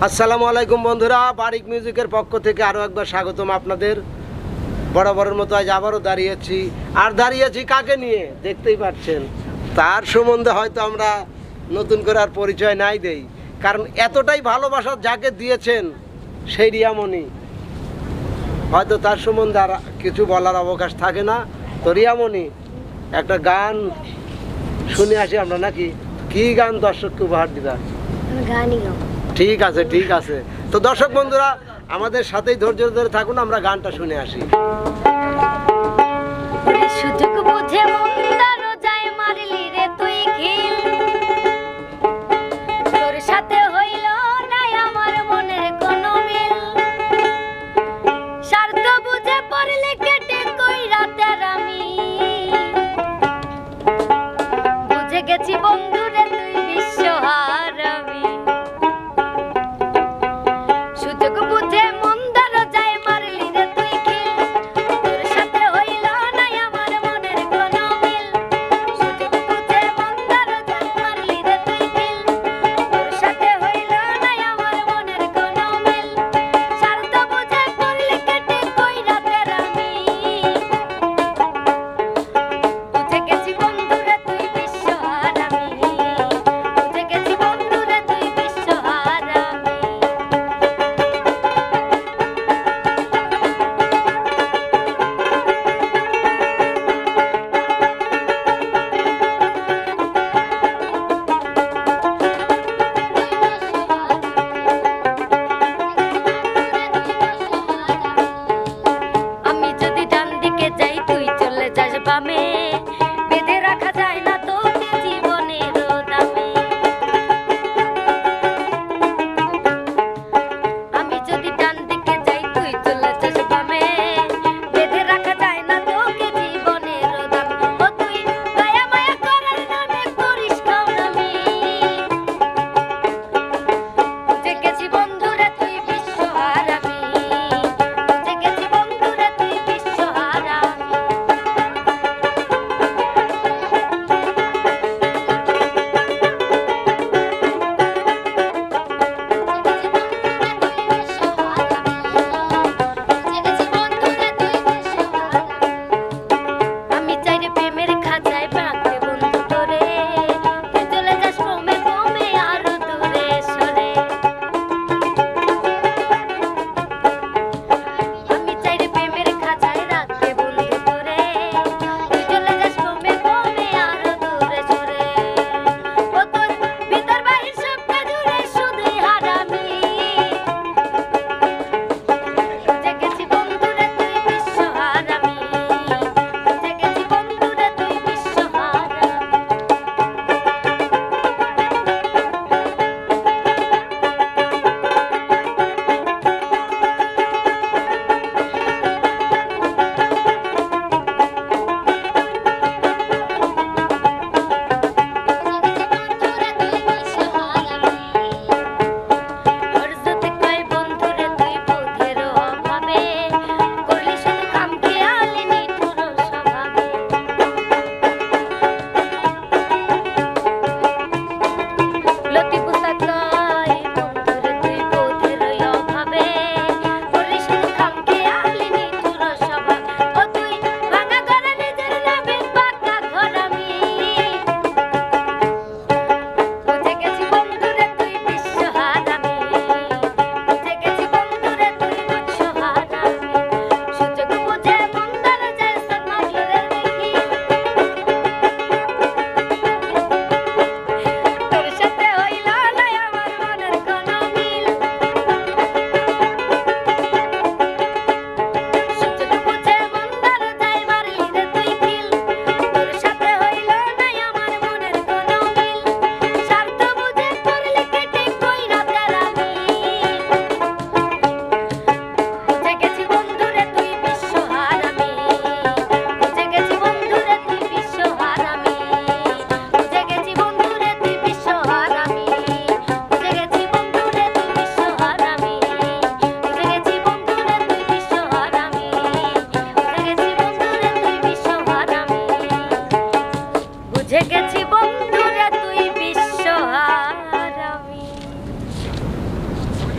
আসসালামু আলাইকুম বন্ধুরা, বারিক মিউজিকের পক্ষ থেকে আরও একবার স্বাগতম আপনাদের। বরাবরের মতো আজ আবারও দাঁড়িয়েছি কাকে নিয়ে দেখতেই পাচ্ছেন। তার সম্বন্ধে হয়তো আমরা নতুন করে আর পরিচয় নাই দেই, কারণ এতটাই ভালোবাসা যাকে দিয়েছেন সেই রিয়ামণি, হয়তো তার সম্বন্ধে আর কিছু বলার অবকাশ থাকে না। তো রিয়ামণি, একটা গান শুনে আসি আমরা, নাকি কি গান দর্শককে উপহার দিবা? ঠিক আছে। তো দর্শক বন্ধুরা আমাদের সাথেই ধৈর্য ধরে থাকুন, আমরা গানটা শুনে আসি। সুযোগ বুঝে মন্দার যায় মারলি রে তুই খিল, তোর সাথে হইল নাই আমার মনের কোনো মিল, স্বার্থ বুঝে পড়লে কেটে কই রাতের আমি, বুঝে গেছি বন্ধু রে তুই বিশ্বহারামি। সুযোগ বুঝে মন্দার যায় মারলি রে তুই খিল, তোর সাথে হইল নাই আমার মনের কোনো মিল,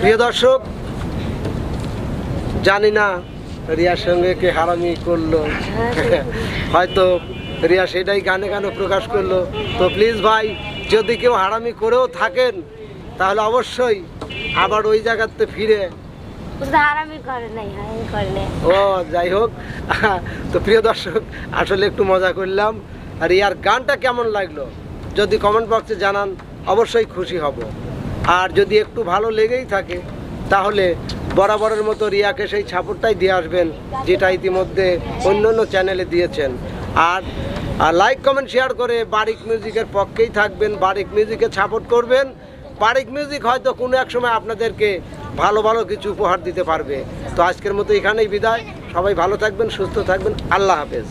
প্রিয় দর্শক, জানি না রিয়ার সঙ্গে কে হারামি করলো, হয়তো রিয়া সেটাই গানে গানে প্রকাশ করলো। তো প্লিজ ভাই, যদি কেউ হারামি করেও থাকেন তাহলে অবশ্যই আবার ওই জায়গাতে ফিরে। হারামি করে নাই, হারামি করে নাই। ও যাই হোক, তো প্রিয় দর্শক, আসলে একটু মজা করলাম। আর রিয়ার গানটা কেমন লাগলো যদি কমেন্ট বক্সে জানান, অবশ্যই খুশি হব। আর যদি একটু ভালো লেগেই থাকে তাহলে বরাবরের মতো রিয়াকে সেই সাপোর্টটাই দিয়ে আসবেন যেটা ইতিমধ্যে অন্য অন্য চ্যানেলে দিয়েছেন। আর লাইক কমেন্ট শেয়ার করে বারিক মিউজিকের পক্ষেই থাকবেন, বারিক মিউজিকে সাপোর্ট করবেন। বারিক মিউজিক হয়তো কোনো এক সময় আপনাদেরকে ভালো ভালো কিছু উপহার দিতে পারবে। তো আজকের মতো এখানেই বিদায়। সবাই ভালো থাকবেন, সুস্থ থাকবেন। আল্লাহ হাফেজ।